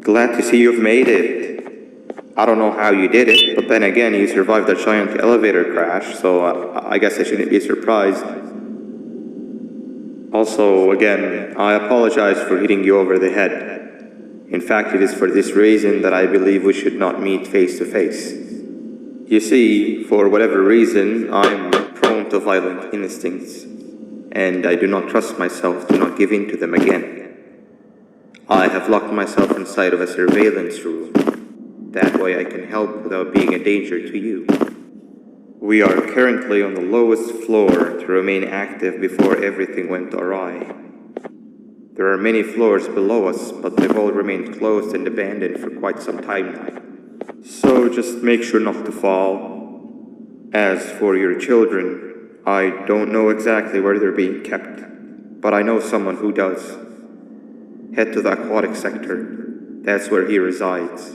Glad to see you've made it. I don't know how you did it, but then again, you survived a giant elevator crash, so I guess I shouldn't be surprised. Also, again, I apologize for hitting you over the head. In fact, it is for this reason that I believe we should not meet face to face. You see, for whatever reason, I'm prone to violent instincts, and I do not trust myself to not give in to them again. I have locked myself inside of a surveillance room. That way I can help without being a danger to you. We are currently on the lowest floor to remain active before everything went awry. There are many floors below us, but they've all remained closed and abandoned for quite some time now. So just make sure not to fall. As for your children, I don't know exactly where they're being kept, but I know someone who does. Head to the aquatic sector. That's where he resides.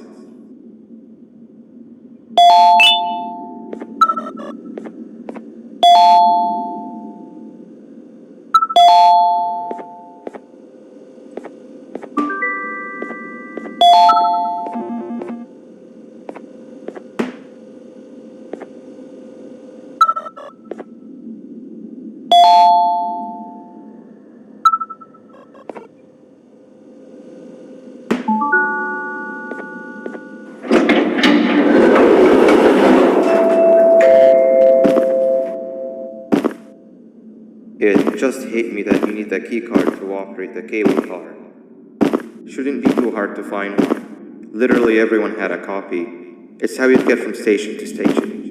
It just hit me that you need the keycard to operate the cable car. Shouldn't be too hard to find one. Literally everyone had a copy. It's how you get from station to station.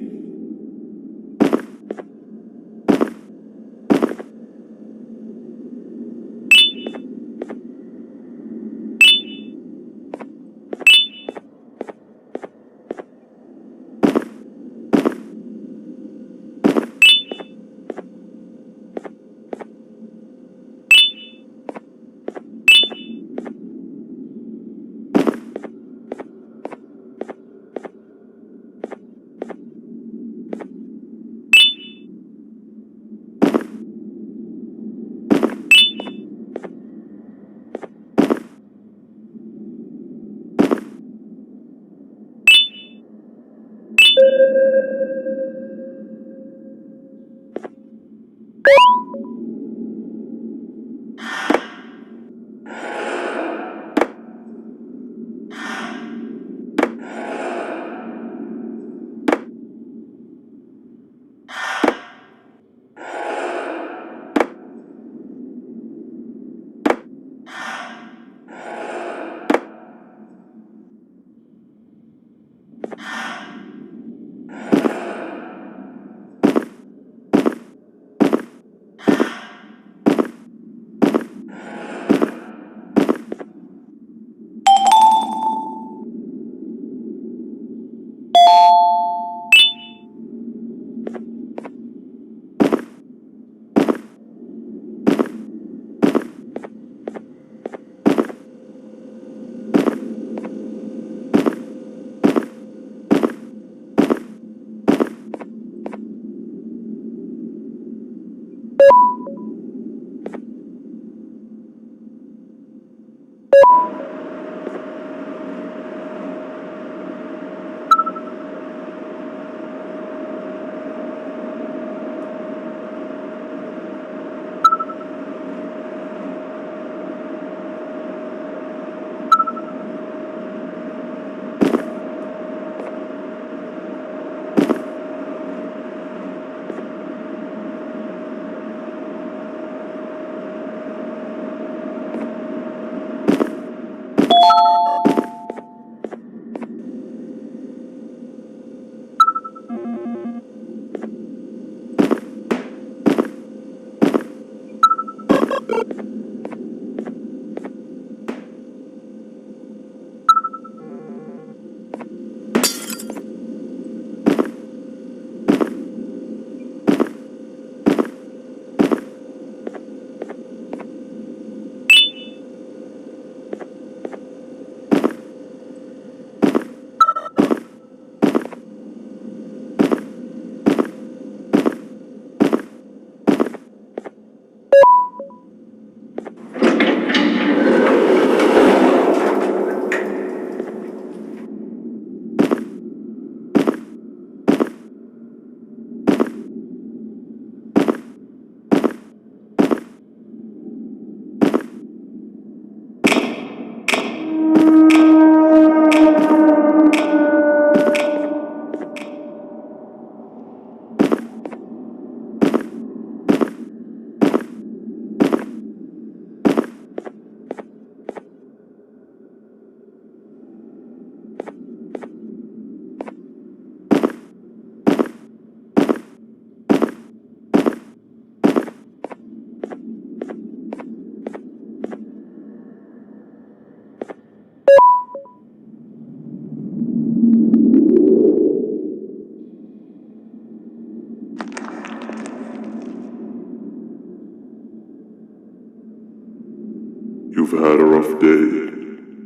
You've had a rough day,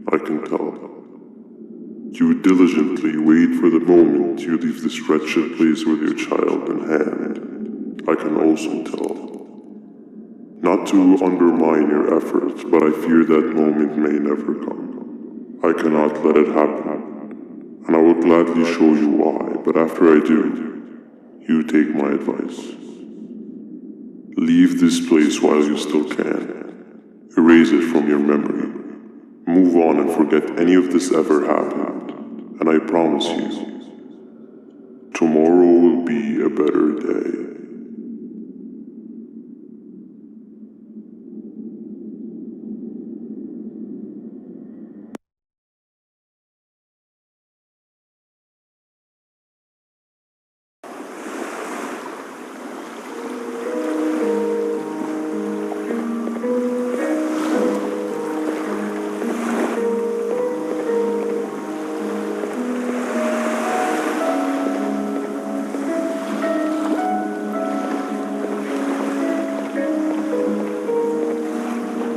I can tell. You diligently wait for the moment you leave this wretched place with your child in hand, I can also tell. Not to undermine your efforts, but I fear that moment may never come. I cannot let it happen, and I will gladly show you why, but after I do, you take my advice. Leave this place while you still can. Erase it from your memory. Move on and forget any of this ever happened, and I promise you, tomorrow will be a better day.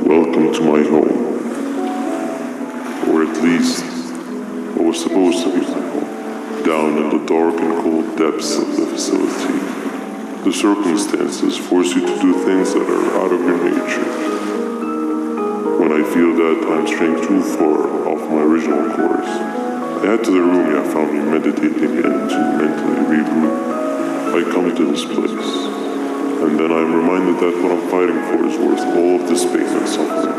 Welcome to my home. Or at least, what was supposed to be my home. Down in the dark and cold depths of the facility, the circumstances force you to do things that are out of your nature. When I feel that I'm straying too far off my original course, I head to the room you have found me meditating in to mentally regroup. I come to this place, and then I'm reminded that what I'm fighting for is worth all of this pain and suffering.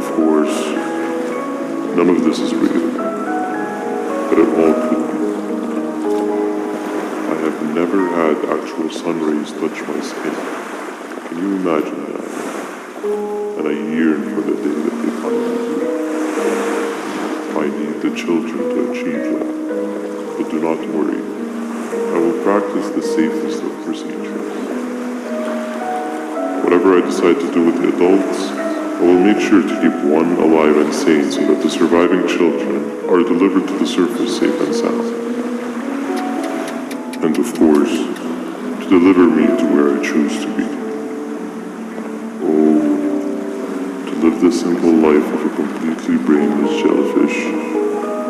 Of course, none of this is real, but it all could be. I have never had actual sun rays touch my skin. Can you imagine that? And I yearn for the day that they finally do. I need the children to achieve that, but do not worry. I will practice the safest of procedures. Whatever I decide to do with the adults, I will make sure to keep one alive and sane so that the surviving children are delivered to the surface safe and sound. And of course, to deliver me to where I choose to be. Oh, to live the simple life of a completely brainless jellyfish,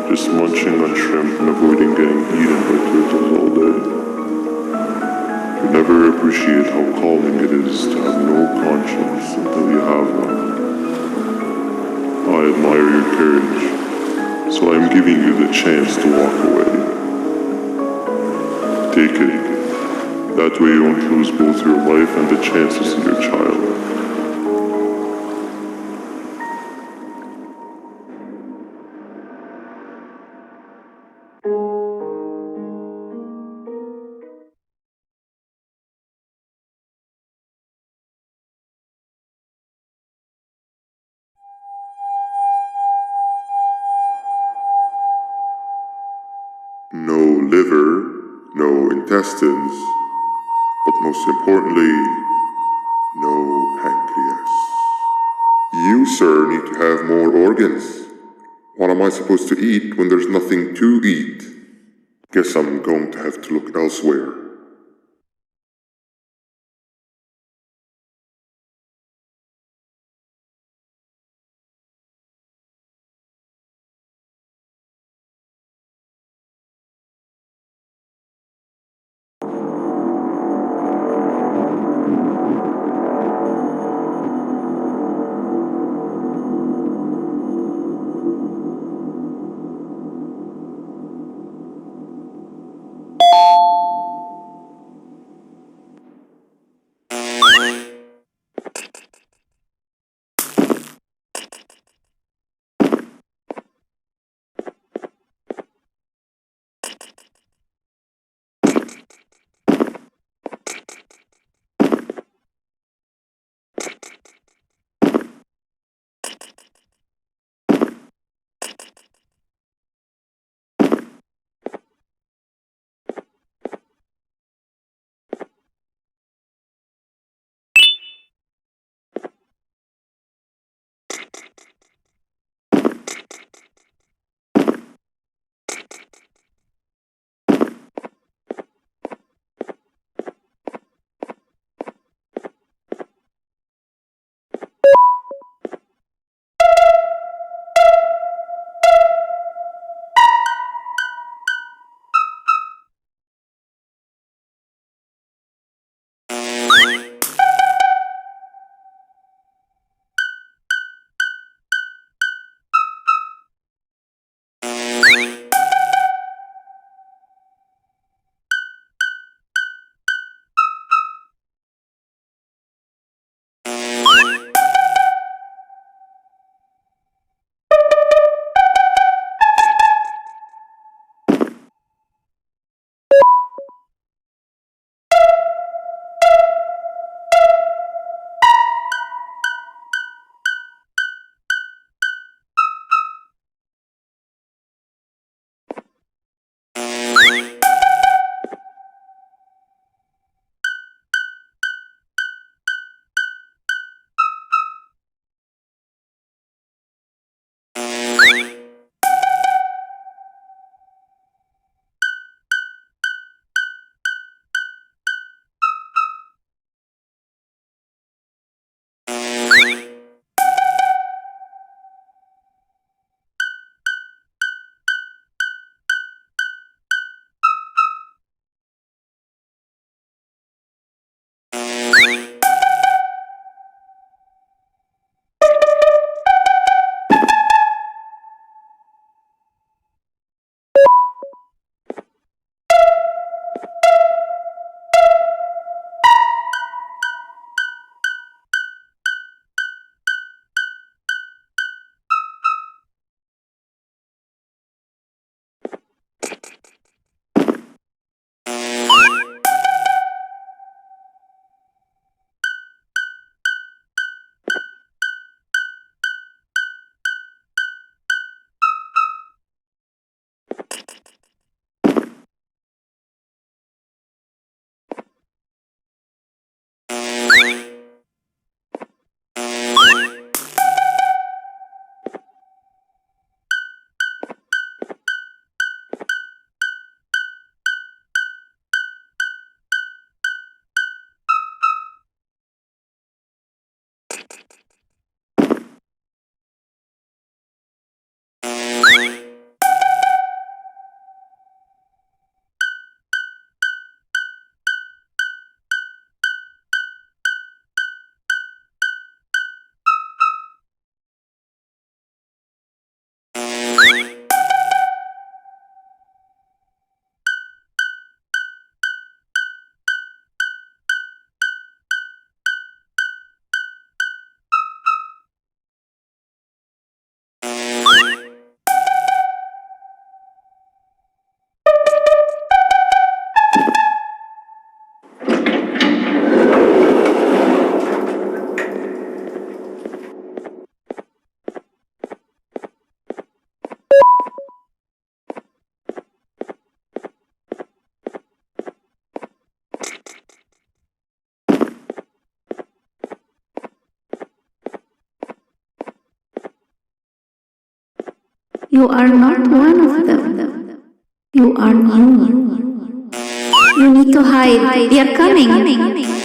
just munching on shrimp and avoiding getting eaten by turtles all day. You never appreciate how calming it is to have no conscience until you have one. I admire your courage, so I am giving you the chance to walk away. Take it. That way you won't lose both your life and the chance to see your child. No liver, no intestines, but most importantly, no pancreas. You, sir, need to have more organs. What am I supposed to eat when there's nothing to eat? Guess I'm going to have to look elsewhere. You are not one of them. You are new. You need to hide. They are coming.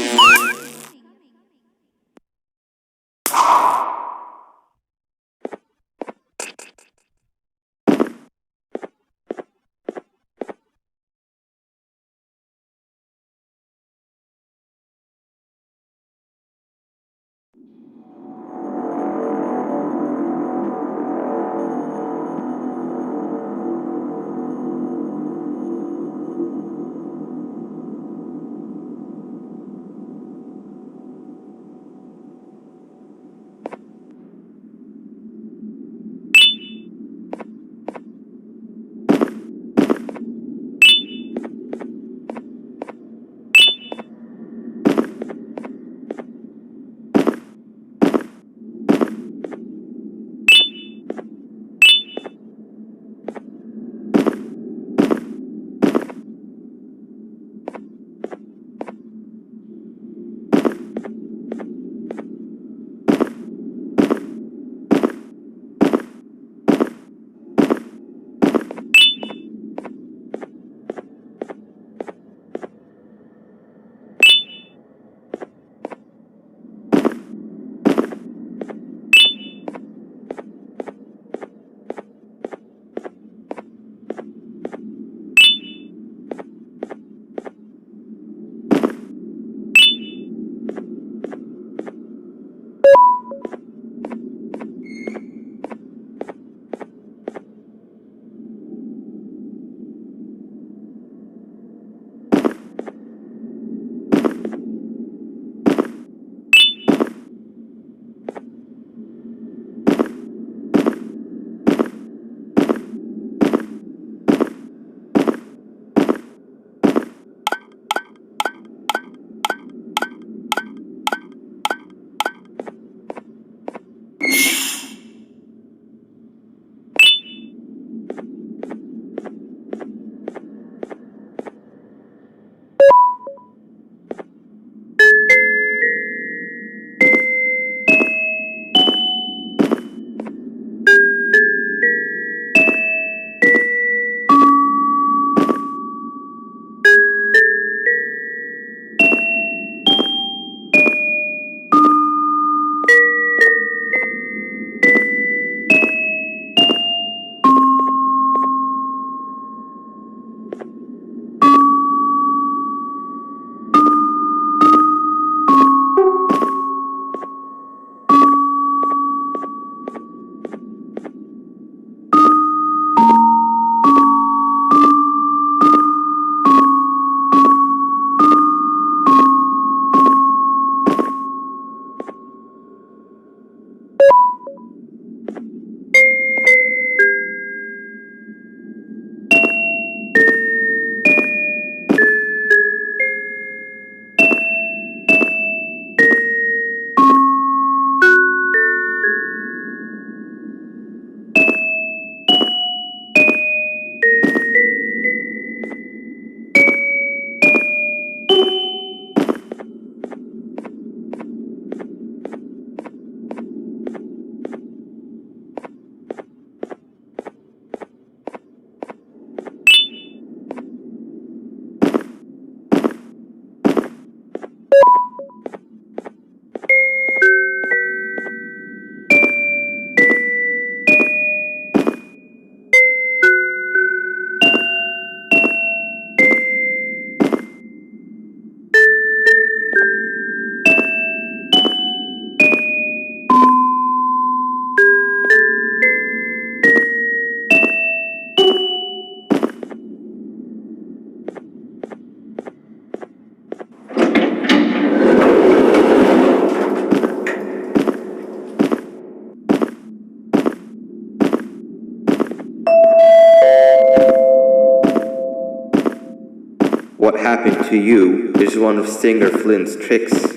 What happened to you is one of Stinger Flint's tricks.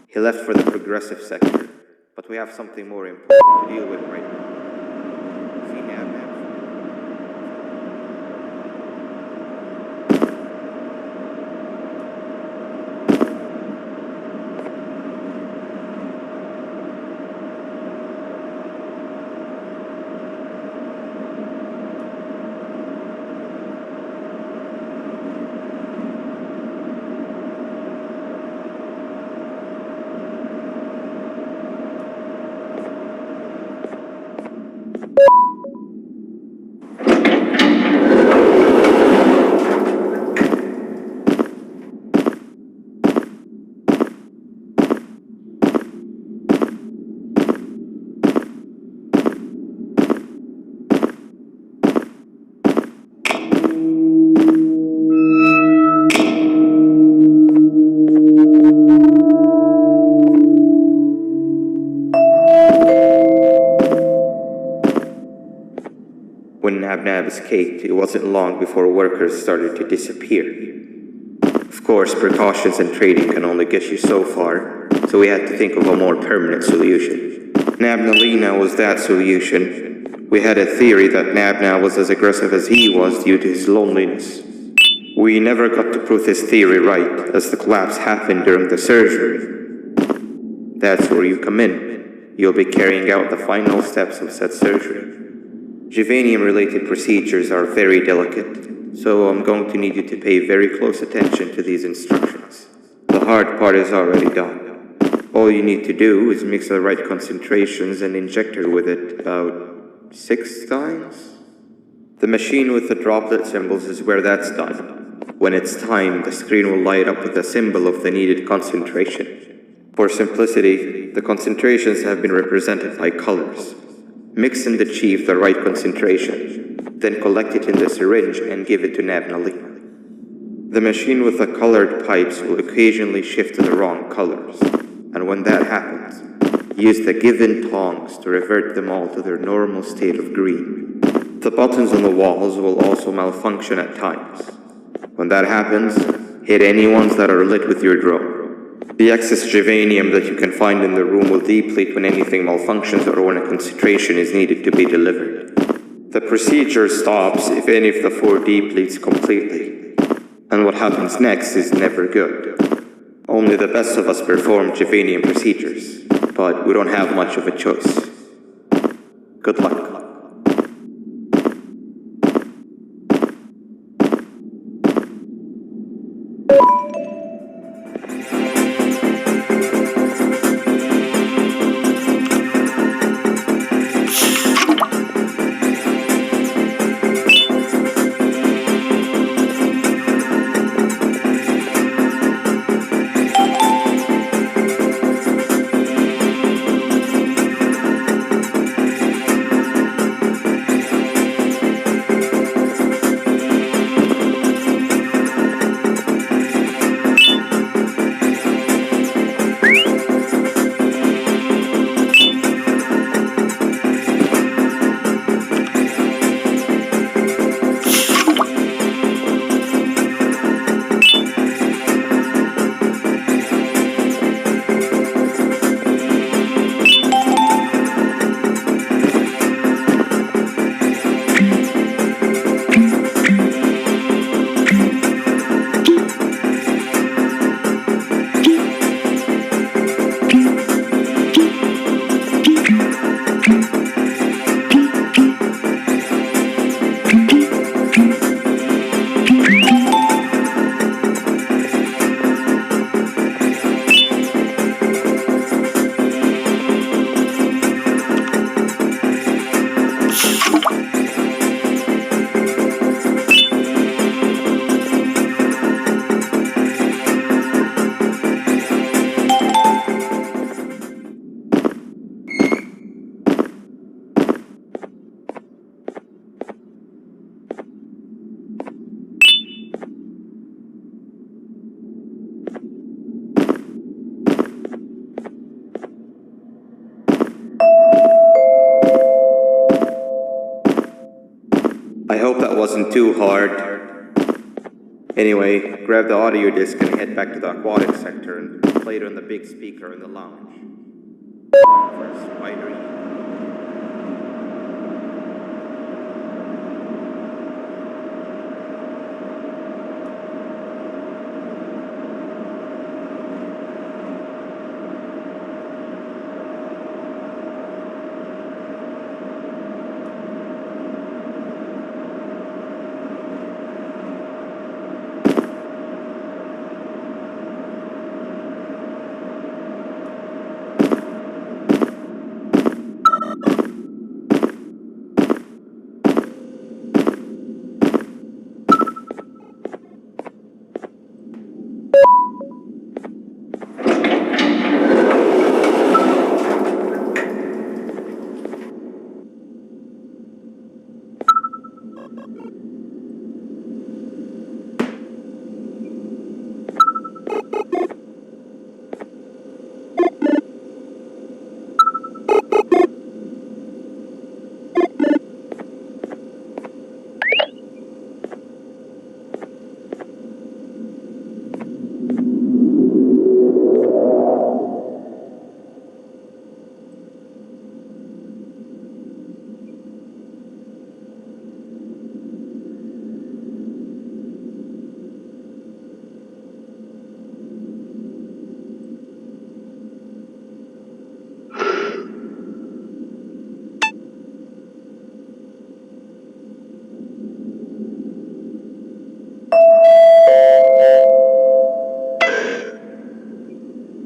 He left for the progressive sector, but we have something more important to deal with right now. See, now. Nab escaped, it wasn't long before workers started to disappear. Of course, precautions and trading can only get you so far, so we had to think of a more permanent solution. Nabnalina was that solution. We had a theory that Nabna was as aggressive as he was due to his loneliness. We never got to prove this theory right, as the collapse happened during the surgery. That's where you come in. You'll be carrying out the final steps of said surgery. Juvanium-related procedures are very delicate, so I'm going to need you to pay very close attention to these instructions. The hard part is already done. All you need to do is mix the right concentrations and inject her with it about 6 times. The machine with the droplet symbols is where that's done. When it's time, the screen will light up with the symbol of the needed concentration. For simplicity, the concentrations have been represented by colors. Mix and achieve the right concentration, then collect it in the syringe and give it to Nabnalina. The machine with the colored pipes will occasionally shift to the wrong colors, and when that happens, use the given tongs to revert them all to their normal state of green. The buttons on the walls will also malfunction at times. When that happens, hit any ones that are lit with your drone. The excess juvanium that you can find in the room will deplete when anything malfunctions or when a concentration is needed to be delivered. The procedure stops if any of the 4 depletes completely, and what happens next is never good. Only the best of us perform juvanium procedures, but we don't have much of a choice. Good luck. I hope that wasn't too hard. Anyway, grab the audio disc and head back to the aquatic sector and play it on the big speaker in the lounge. For a spidery.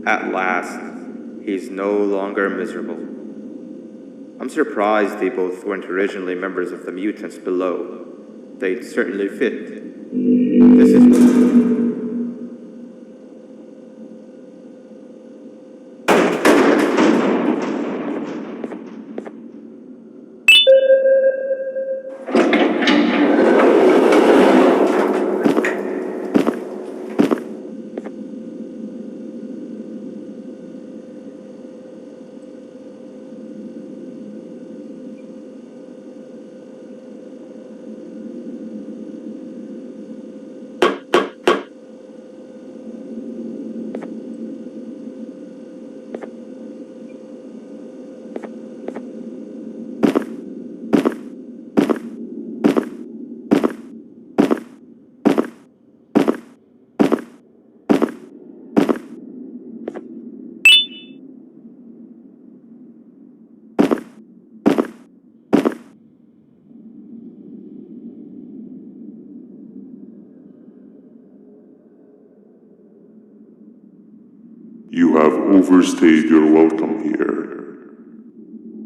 At last, he's no longer miserable. I'm surprised they both weren't originally members of the mutants below. They'd certainly fit. This is... You have overstayed your welcome here.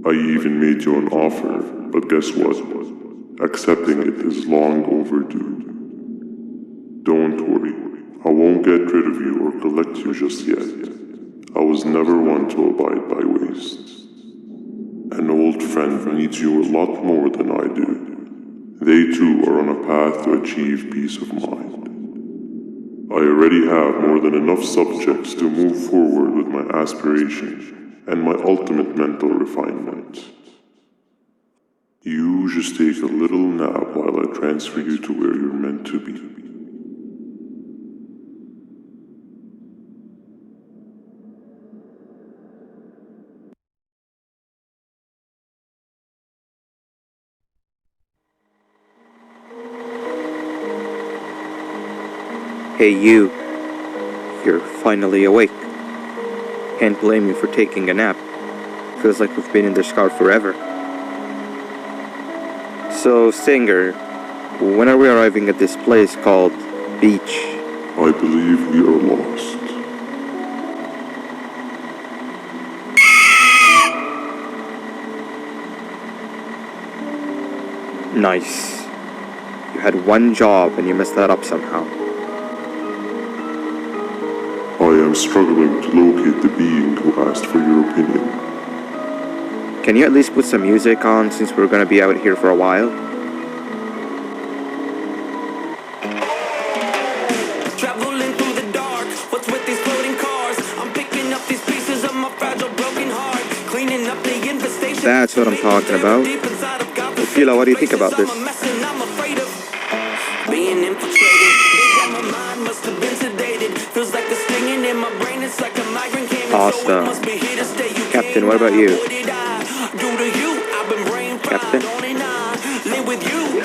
I even made you an offer, but guess what? Accepting it is long overdue. Don't worry, I won't get rid of you or collect you just yet. I was never one to abide by waste. An old friend needs you a lot more than I do. They too are on a path to achieve peace of mind. I already have more than enough subjects to move forward with my aspiration and my ultimate mental refinement. You just take a little nap while I transfer you to where you're meant to be. Hey you, you're finally awake. Can't blame you for taking a nap. Feels like we've been in this car forever. So, Singer, when are we arriving at this place called Beach? I believe we are lost. Nice. You had one job and you messed that up somehow. I am struggling to locate the being who asked for your opinion. Can you at least put some music on since we're gonna be out here for a while? Traveling through the dark, what's with these floating cars? I'm picking up these pieces of my fragile broken heart, cleaning up the infestation. That's what I'm talking about. Philo, what do you think about this? I'm afraid of being infiltrated. My mind must have been sedated. Feels like a stinging in my brain. It's like a migraine came in, so it must be here to stay. You Captain, what about you? What did I do to you? I've been brain fried. Captain? Only I live with you.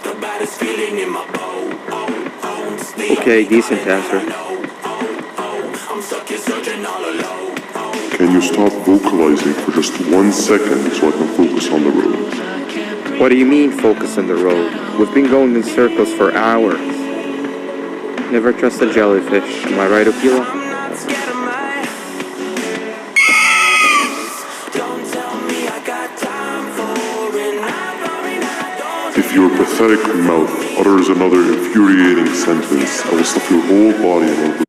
The baddest feeling in my bones. Okay, decent answer. I'm stuck here searching all alone. Can you stop vocalizing for just 1 second so I can focus on the road? What do you mean, focus on the road? We've been going in circles for hours. Never trust a jellyfish, am I right, Okila? I'm not scared of my. Don't tell me I got time for it. If your pathetic mouth utters another infuriating sentence, I will stuff your whole body in a...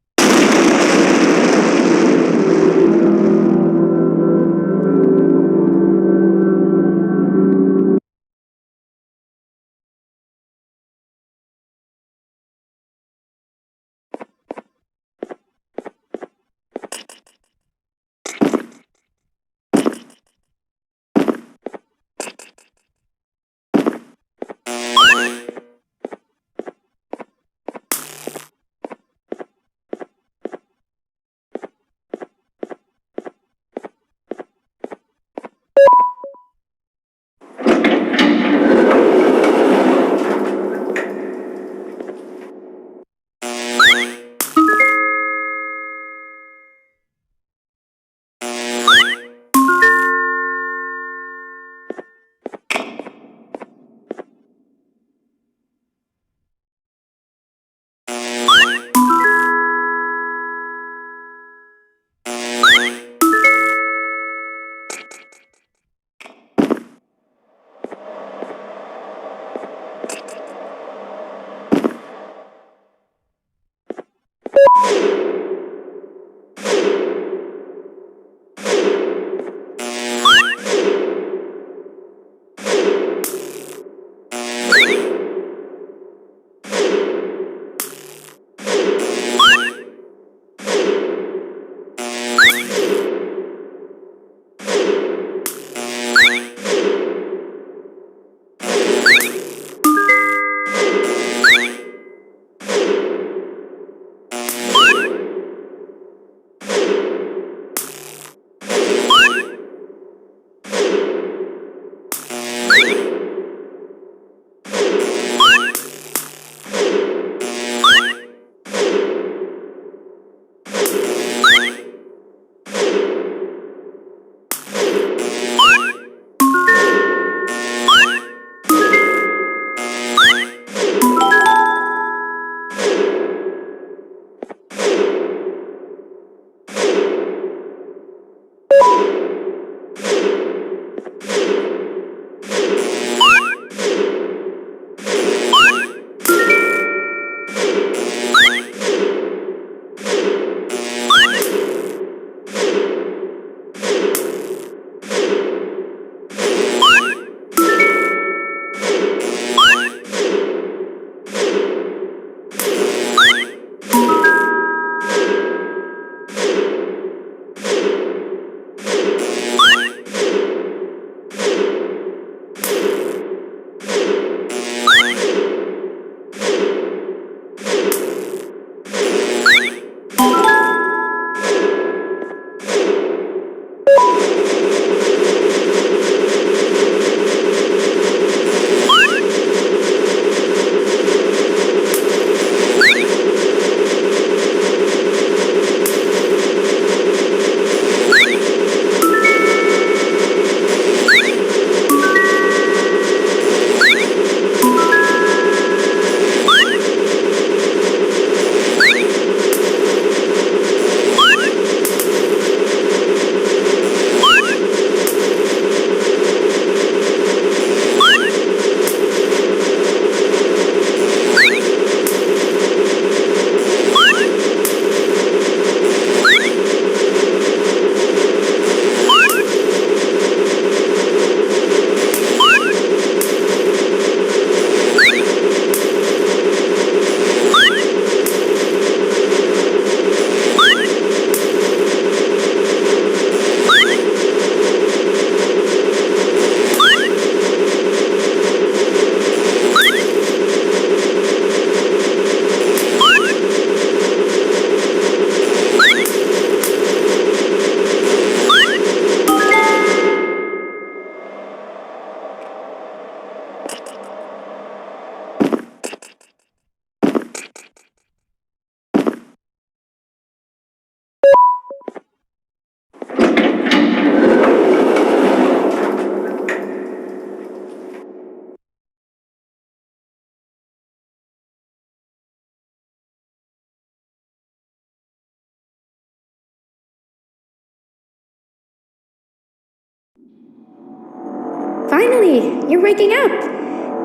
finally, you're waking up.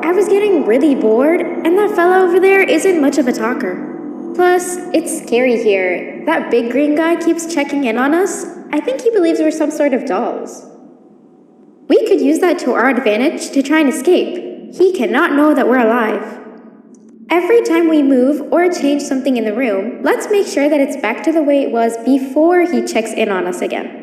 I was getting really bored, and that fella over there isn't much of a talker. Plus, it's scary here. That big green guy keeps checking in on us. I think he believes we're some sort of dolls. We could use that to our advantage to try and escape. He cannot know that we're alive. Every time we move or change something in the room, let's make sure that it's back to the way it was before he checks in on us again.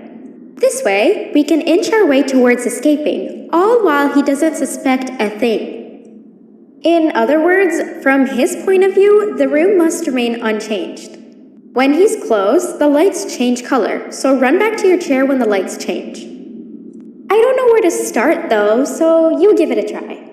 This way, we can inch our way towards escaping, all while he doesn't suspect a thing. In other words, from his point of view, the room must remain unchanged. When he's closed, the lights change color, so run back to your chair when the lights change. I don't know where to start though, so you give it a try.